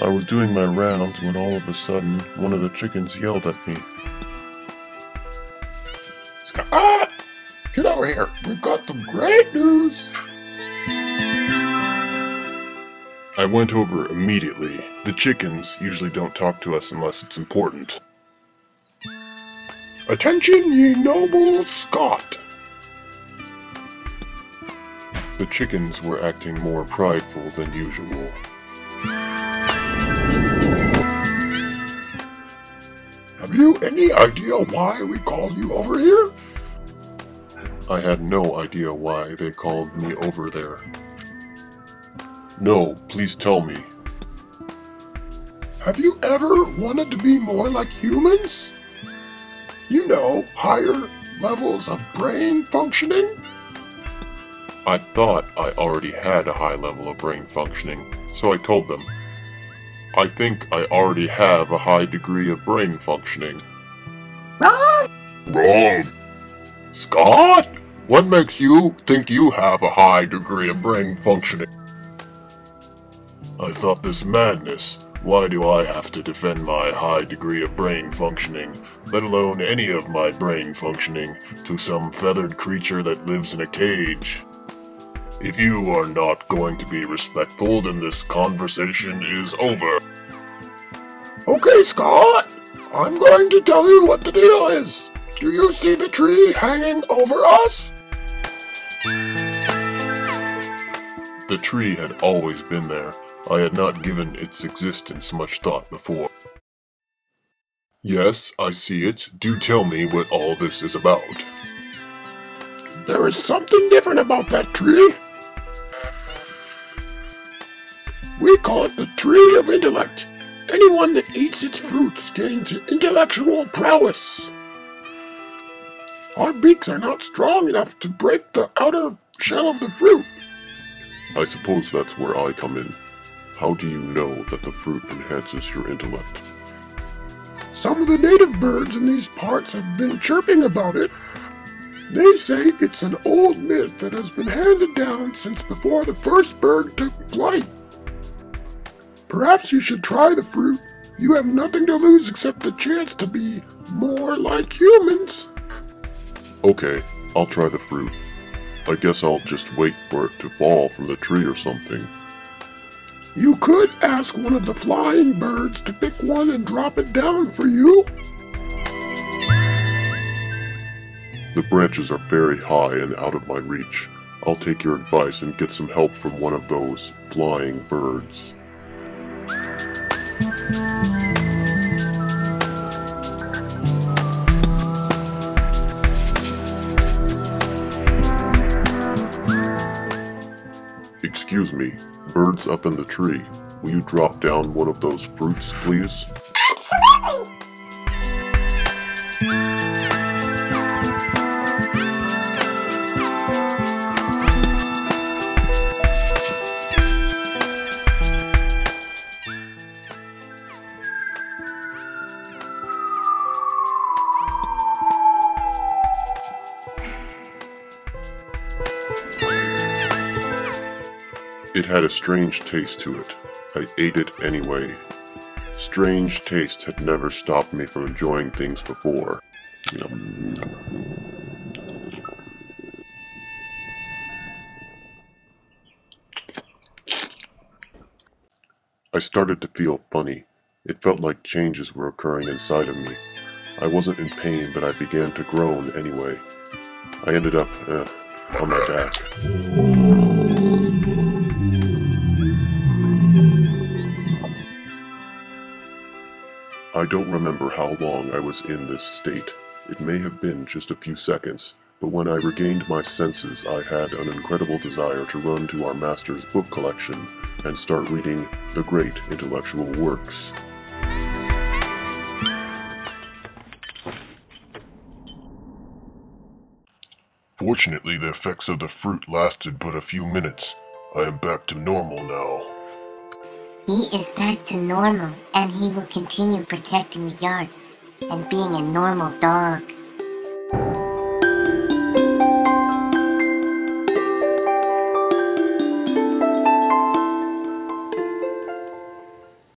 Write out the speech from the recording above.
I was doing my rounds when all of a sudden, one of the chickens yelled at me. Scott! Get over here! We've got some great news! I went over immediately. The chickens usually don't talk to us unless it's important. Attention, ye noble Scott! The chickens were acting more prideful than usual. Have you any idea why we called you over here? I had no idea why they called me over there. No, please tell me. Have you ever wanted to be more like humans? You know, higher levels of brain functioning? I thought I already had a high level of brain functioning, so I told them. I think I already have a high degree of brain functioning. Wrong! Scott! What makes you think you have a high degree of brain functioning? I thought this madness. Why do I have to defend my high degree of brain functioning, let alone any of my brain functioning, to some feathered creature that lives in a cage? If you are not going to be respectful, then this conversation is over. Okay, Scott! I'm going to tell you what the deal is. Do you see the tree hanging over us? The tree had always been there. I had not given its existence much thought before. Yes, I see it. Do tell me what all this is about. There is something different about that tree. We call it the Tree of Intellect. Anyone that eats its fruits gains intellectual prowess. Our beaks are not strong enough to break the outer shell of the fruit. I suppose that's where I come in. How do you know that the fruit enhances your intellect? Some of the native birds in these parts have been chirping about it. They say it's an old myth that has been handed down since before the first bird took flight. Perhaps you should try the fruit. You have nothing to lose except the chance to be more like humans. Okay, I'll try the fruit. I guess I'll just wait for it to fall from the tree or something. You could ask one of the flying birds to pick one and drop it down for you. The branches are very high and out of my reach. I'll take your advice and get some help from one of those flying birds. Excuse me, birds up in the tree, will you drop down one of those fruits, please? Absolutely! It had a strange taste to it. I ate it anyway. Strange taste had never stopped me from enjoying things before. I started to feel funny. It felt like changes were occurring inside of me. I wasn't in pain, but I began to groan anyway. I ended up, on my back. I don't remember how long I was in this state. It may have been just a few seconds, but when I regained my senses, I had an incredible desire to run to our master's book collection and start reading the great intellectual works. Fortunately, the effects of the fruit lasted but a few minutes. I am back to normal now. He is back to normal, and he will continue protecting the yard and being a normal dog.